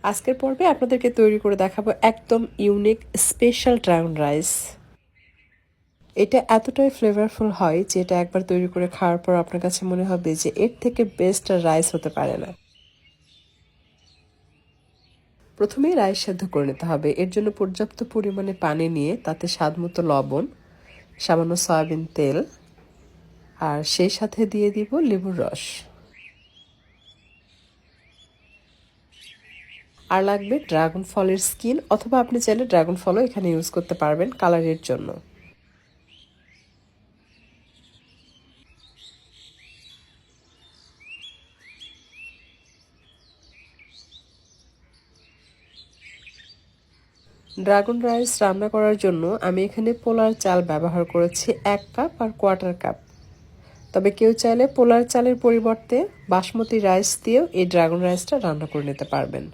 আজকের পর্বে আপনাদেরকে তৈরি করে দেখাবো একদম ইউনিক স্পেশাল ড্রাগন রাইস। এটা এতটাই ফ্লেভারফুল হয় যে এটা একবার তৈরি করে খাওয়ার পর আপনার কাছে মনে হবে যে এর থেকে বেস্ট রাইস হতে পারে না। প্রথমেই রাইস সেদ্ধ করে নিতে হবে। এর জন্য পর্যাপ্ত পরিমাণে পানি নিয়ে তাতে স্বাদমতো লবণ, সামান্য সয়াবিন তেল আর সেই সাথে দিয়ে দিব লেবুর রস। আর লাগবে ড্রাগন ফলের স্কিন, অথবা আপনি চাইলে ড্রাগন ফলও এখানে ইউজ করতে পারবেন কালারের জন্য। ড্রাগন রাইস রান্না করার জন্য আমি এখানে পোলার চাল ব্যবহার করেছি 1 কাপ আর কোয়ার্টার কাপ। তবে কেউ চাইলে পোলার চালের পরিবর্তে বাসমতি রাইস দিয়েও এই ড্রাগন রাইসটা রান্না করে নিতে পারবেন।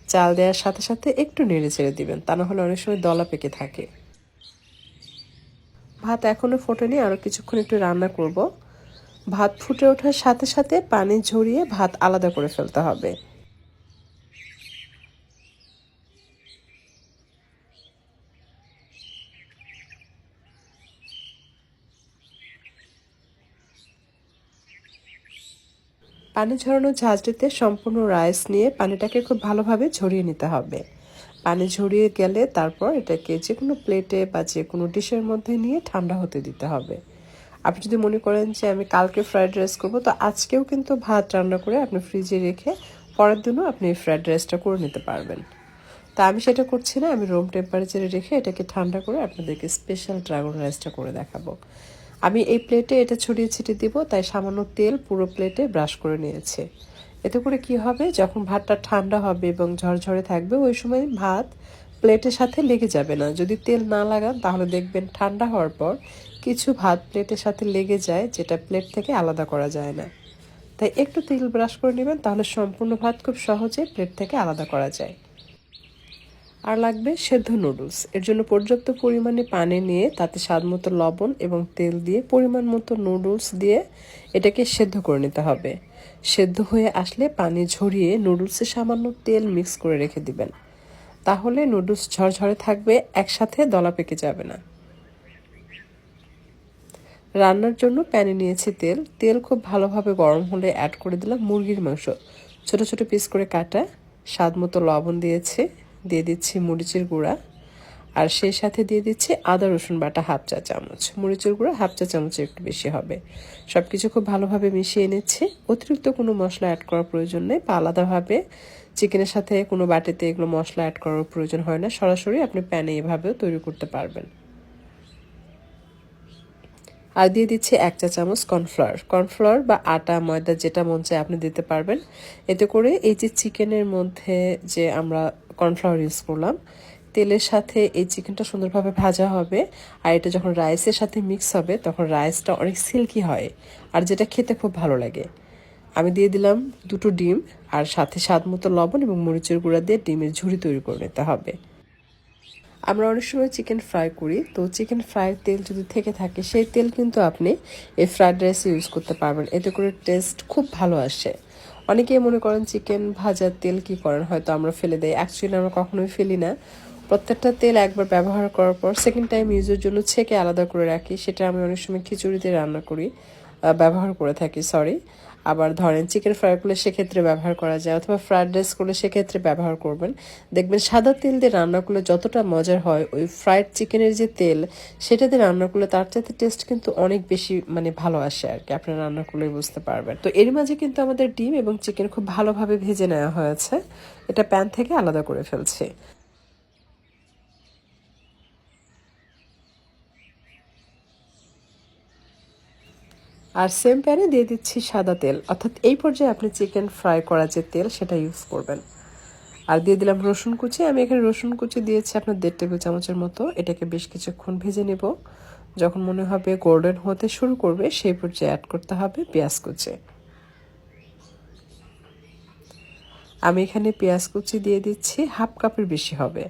চাল দেওয়ার সাথে সাথে একটু নেড়ে চেড়ে দিবেন, তা না হলে অনেক সময় দলা পেকে থাকে। ভাত এখনও ফোটেনি, আরও কিছুক্ষণ একটু রান্না করব। ভাত ফুটে ওঠার সাথে সাথে পানি ঝরিয়ে ভাত আলাদা করে ফেলতে হবে। পানি ঝরানো ঝাঁঝরিতে সম্পূর্ণ রাইস নিয়ে পানিটাকে খুব ভালোভাবে ঝরিয়ে নিতে হবে। পানি ঝরিয়ে গেলে তারপর এটাকে যে কোনো প্লেটে বা যে কোনো ডিশের মধ্যে নিয়ে ঠান্ডা হতে দিতে হবে। আপনি যদি মনে করেন যে আমি কালকে ফ্রাইড রাইস করবো, তো আজকেও কিন্তু ভাত রান্না করে আপনি ফ্রিজে রেখে পরের দিনও আপনি এই ফ্রাইড রাইসটা করে নিতে পারবেন। তা আমি সেটা করছি না, আমি রুম টেম্পারেচারে রেখে এটাকে ঠান্ডা করে আপনাদেরকে স্পেশাল ড্রাগন রাইসটা করে দেখাবো। আমি এই প্লেটে এটা ছড়িয়ে ছিটিয়ে দিব, তাই সামান্য তেল পুরো প্লেটে ব্রাশ করে নিয়েছে। এতে করে কি হবে, যখন ভাতটা ঠান্ডা হবে এবং ঝরঝরে থাকবে ওই সময় ভাত প্লেটের সাথে লেগে যাবে না। যদি তেল না লাগান তাহলে দেখবেন ঠান্ডা হওয়ার পর কিছু ভাত প্লেটের সাথে লেগে যায়, যেটা প্লেট থেকে আলাদা করা যায় না। তাই একটু তেল ব্রাশ করে নেবেন, তাহলে সম্পূর্ণ ভাত খুব সহজে প্লেট থেকে আলাদা করা যায়। আর লাগবে সেদ্ধ নুডলস। এর জন্য পর্যাপ্ত পরিমাণে পানি নিয়ে তাতে স্বাদমতো লবণ এবং তেল দিয়ে পরিমাণ মতো নুডলস দিয়ে এটাকে সেদ্ধ করে নিতে হবে। সেদ্ধ হয়ে আসলে পানি ঝরিয়ে নুডলসে সামান্য তেল মিক্স করে রেখে দিবেন, তাহলে নুডলস ঝরঝরে থাকবে, একসাথে দলা পেকে যাবে না। রান্নার জন্য প্যানে নিয়েছি তেল। তেল খুব ভালোভাবে গরম হলে অ্যাড করে দিলাম মুরগির মাংস, ছোট ছোট পিস করে কাটা। স্বাদমতো লবণ দিয়েছি, দিয়ে দিচ্ছি মরিচের গুঁড়া, আর সেই সাথে দিয়ে দিচ্ছি আদা রসুন বাটা 1/2 চা চামচ। মরিচের গুঁড়া 1/2 চা চামচের একটু বেশি হবে। সব কিছু খুব ভালোভাবে মিশিয়ে নিচ্ছি। অতিরিক্ত কোনো মশলা অ্যাড করার প্রয়োজন নেই, বা আলাদাভাবে চিকেনের সাথে কোনো বাটিতে এগুলো মশলা অ্যাড করার প্রয়োজন হয় না। সরাসরি আপনি প্যানে এভাবেও তৈরি করতে পারবেন। আর দিয়ে দিচ্ছি 1 চা চামচ কর্নফ্লাওয়ার। কর্নফ্লাওয়ার বা আটা ময়দা যেটা মন চায় আপনি দিতে পারবেন। এতে করে এই যে চিকেনের মধ্যে যে আমরা কর্নফ্লাওয়ার ইউজ করলাম, তেলের সাথে এই চিকেনটা সুন্দরভাবে ভাজা হবে। আর এটা যখন রাইসের সাথে মিক্স হবে তখন রাইসটা অনেক সিল্কি হয়, আর যেটা খেতে খুব ভালো লাগে। আমি দিয়ে দিলাম 2টো ডিম, আর সাথে স্বাদমতো লবণ এবং মরিচের গুঁড়া দিয়ে ডিমের ঝুড়ি তৈরি করে নিতে হবে। আমরা অনেক সময় চিকেন ফ্রাই করি, তো চিকেন ফ্রাইয়ের তেল যদি থেকে থাকে সেই তেল কিন্তু আপনি এই ফ্রাইড রাইসে ইউজ করতে পারবেন। এতে করে টেস্ট খুব ভালো আসে। অনেকেই মনে করেন চিকেন ভাজার তেল কি করেন, হয়তো আমরা ফেলে দেই। অ্যাকচুয়ালি আমরা কখনোই ফেলি না। প্রত্যেকটা তেল একবার ব্যবহার করার পর সেকেন্ড টাইম ইউজের জন্য ছেঁকে আলাদা করে রাখি। সেটা আমি অনেক সময় খিচুড়িতে রান্না করি, ব্যবহার করে থাকি, সরি। আবার ধরেন চিকেন ফ্রাই করলে সেক্ষেত্রে ব্যবহার করা যায়, অথবা ফ্রাইড রাইস করলে সেক্ষেত্রে ব্যবহার করবেন। দেখবেন সাদা তেল দিয়ে রান্না করলে যতটা মজার হয়, ওই ফ্রাইড চিকেনের যে তেল সেটা দিয়ে রান্না করলে তার চাইতে টেস্ট কিন্তু অনেক বেশি ভালো আসে আর কি। আপনারা রান্না করলেই বুঝতে পারবেন। তো এর মাঝে কিন্তু আমাদের ডিম এবং চিকেন খুব ভালোভাবে ভেজে নেওয়া হয়েছে। এটা প্যান থেকে আলাদা করে ফেলছি। আর সেম প্যানে দিয়ে দিচ্ছি সাদা তেল, অর্থাৎ এই পর্যায়ে আপনি চিকেন ফ্রাই করা যে তেল সেটা ইউজ করবেন। আর দিয়ে দিলাম রসুন কুচি। আমি এখানে রসুন কুচি দিয়েছি আপনার 1.5 টেবিল চামচের মতো। এটাকে বেশ কিছুক্ষণ ভেজে নেব। যখন মনে হবে গোল্ডেন হতে শুরু করবে সেই পর্যায়ে অ্যাড করতে হবে পেঁয়াজ কুচি। আমি এখানে পেঁয়াজ কুচি দিয়ে দিচ্ছি 1/2 কাপের বেশি হবে,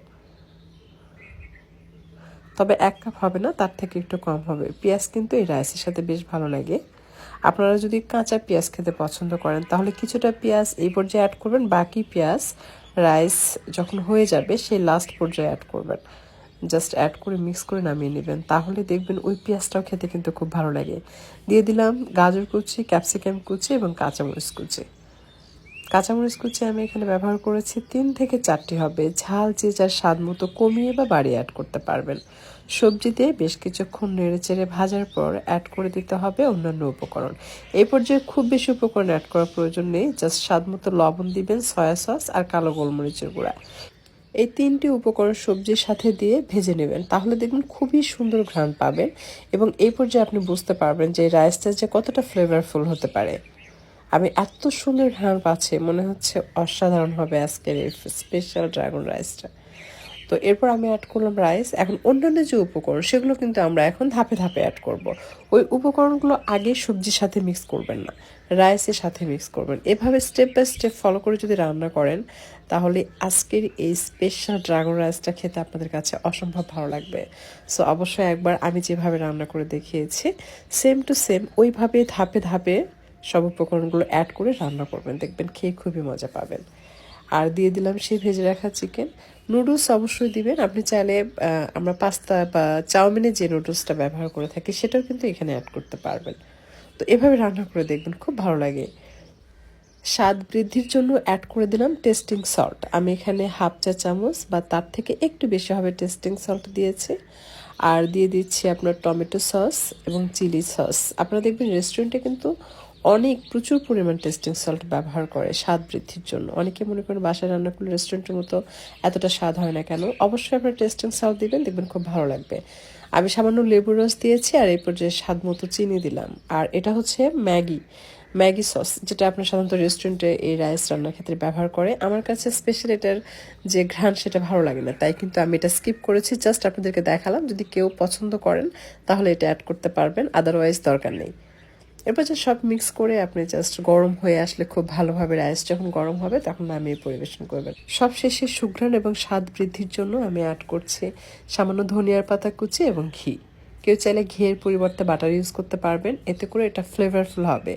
তবে 1 কাপ হবে না, তার থেকে একটু কম হবে। পেঁয়াজ কিন্তু এই রাইসের সাথে বেশ ভালো লাগে। আপনারা যদি কাঁচা পেঁয়াজ খেতে পছন্দ করেন তাহলে কিছুটা পেঁয়াজ এই পর্যায়ে অ্যাড করবেন, বাকি পেঁয়াজ রাইস যখন হয়ে যাবে সেই লাস্ট পর্যায়ে অ্যাড করবেন। জাস্ট অ্যাড করে মিক্স করে নামিয়ে নেবেন, তাহলে দেখবেন ওই পেঁয়াজটাও খেতে কিন্তু খুব ভালো লাগে। দিয়ে দিলাম গাজর কুচি, ক্যাপসিকাম কুচি এবং কাঁচামরিচ কুচি। কাঁচামরিচ কুচি আমি এখানে ব্যবহার করেছি 3 থেকে 4টি হবে। ঝাল যে যার স্বাদ মতো কমিয়ে বা বাড়িয়ে অ্যাড করতে পারবেন। সবজি দিয়ে বেশ কিছুক্ষণ নেড়েচেড়ে ভাজার পর অ্যাড করে দিতে হবে অন্যান্য উপকরণ। এই পর্যায়ে খুব বেশি উপকরণ অ্যাড করার প্রয়োজন নেই, জাস্ট স্বাদ মতো লবণ দিবেন, সয়া সস আর কালো গোলমরিচের গুঁড়া। এই 3টি উপকরণ সবজির সাথে দিয়ে ভেজে নেবেন, তাহলে দেখবেন খুবই সুন্দর ঘ্রাণ পাবেন এবং এই পর্যায়ে আপনি বুঝতে পারবেন যে রাইসটা যে কতটা ফ্লেভারফুল হতে পারে। আমি এত সুন্দর ঘ্রাণ পাচ্ছি, মনে হচ্ছে অসাধারণ হবে আজকের এই স্পেশাল ড্রাগন রাইসটা। তো এরপর আমি অ্যাড করলাম রাইস। এখন অন্যান্য যে উপকরণ সেগুলো কিন্তু আমরা এখন ধাপে ধাপে অ্যাড করব। ওই উপকরণগুলো আগে সবজির সাথে মিক্স করবেন না, রাইসের সাথে মিক্স করবেন। এভাবে স্টেপ বাই স্টেপ ফলো করে যদি রান্না করেন তাহলে আজকের এই স্পেশাল ড্রাগন রাইসটা খেতে আপনাদের কাছে অসম্ভব ভালো লাগবে। সো অবশ্যই একবার আমি যেভাবে রান্না করে দেখিয়েছি সেম টু সেম ওইভাবে ধাপে ধাপে সব উপকরণগুলো অ্যাড করে রান্না করবেন, দেখবেন খেয়ে খুবই মজা পাবেন। আর দিয়ে দিলাম সেই ভেজে রাখা চিকেন। নুডলস অবশ্যই দিবেন, আপনি চাইলে আমরা পাস্তা বা চাউমিনের যে নুডলসটা ব্যবহার করে থাকি সেটাও কিন্তু এখানে অ্যাড করতে পারবেন। তো এভাবে রান্না করে দেখবেন খুব ভালো লাগে। স্বাদ বৃদ্ধির জন্য অ্যাড করে দিলাম টেস্টিং সল্ট। আমি এখানে হাফ চা চামচ বা তার থেকে একটু বেশি হবে টেস্টিং সল্ট দিয়েছি। আর দিয়ে দিচ্ছি আপনার টমেটো সস এবং চিলি সস। আপনারা দেখবেন রেস্টুরেন্টে কিন্তু অনেক প্রচুর পরিমাণ টেস্টিং সল্ট ব্যবহার করে স্বাদ বৃদ্ধির জন্য। অনেকে মনে করেন বাসায় রান্না করলে রেস্টুরেন্টের মতো এতটা স্বাদ হয় না কেন, অবশ্যই আপনারা টেস্টিং সল্ট দিবেন, দেখবেন খুব ভালো লাগবে। আমি সামান্য লেবুর রস দিয়েছি আর এই পর্যায়ে স্বাদ মতো চিনি দিলাম। আর এটা হচ্ছে ম্যাগি সস, যেটা আপনার সাধারণত রেস্টুরেন্টে এই রাইস রান্নার ক্ষেত্রে ব্যবহার করে। আমার কাছে স্পেশাল এটার যে ঘ্রাণ সেটা ভালো লাগে না, তাই কিন্তু আমি এটা স্কিপ করেছি। জাস্ট আপনাদেরকে দেখালাম, যদি কেউ পছন্দ করেন তাহলে এটা অ্যাড করতে পারবেন, আদারওয়াইজ দরকার নেই। এরপর যে সব মিক্স করে আপনি জাস্ট গরম হয়ে আসলে খুব ভালোভাবে রাইস যখন গরম হবে তখন নামিয়ে পরিবেশন করবেন। সব শেষে সুঘ্রাণ এবং স্বাদ বৃদ্ধির জন্য আমি অ্যাড করছি সামান্য ধনিয়ার পাতা কুচি এবং ঘি। কেউ চাইলে ঘিয়ের পরিবর্তে বাটার ইউজ করতে পারবেন, এতে করে এটা ফ্লেভারফুল হবে।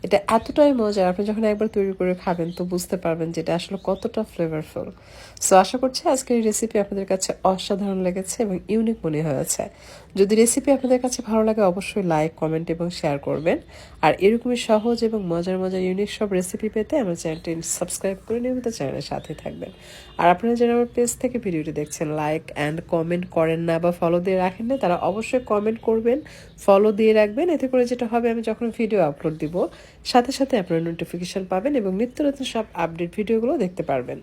এটা এতটাই মজার, আপনি যখন একবার তৈরি করে খাবেন তো বুঝতে পারবেন যে এটা আসলে কতটা ফ্লেভারফুল। সো আশা করছি আজকের এই রেসিপি আপনাদের কাছে অসাধারণ লেগেছে এবং ইউনিক মনে হয়েছে। যদি রেসিপি আপনাদের কাছে ভালো লাগে অবশ্যই লাইক, কমেন্ট এবং শেয়ার করবেন। আর এরকমই সহজ এবং মজার মজার ইউনিক সব রেসিপি পেতে আমার চ্যানেলটি সাবস্ক্রাইব করে নিয়মিত চ্যানেলের সাথে থাকবেন। আর আপনারা যারা আমার পেজ থেকে ভিডিওটি দেখছেন লাইক অ্যান্ড কমেন্ট করেন না বা ফলো দিয়ে রাখেন না, তারা অবশ্যই কমেন্ট করবেন, ফলো দিয়ে রাখবেন। এতে করে যেটা হবে, আমি যখন ভিডিও আপলোড দিব সাথে সাথে আপনারা নোটিফিকেশন পাবেন এবং নিত্য নতুন সব আপডেট ভিডিওগুলো দেখতে পারবেন।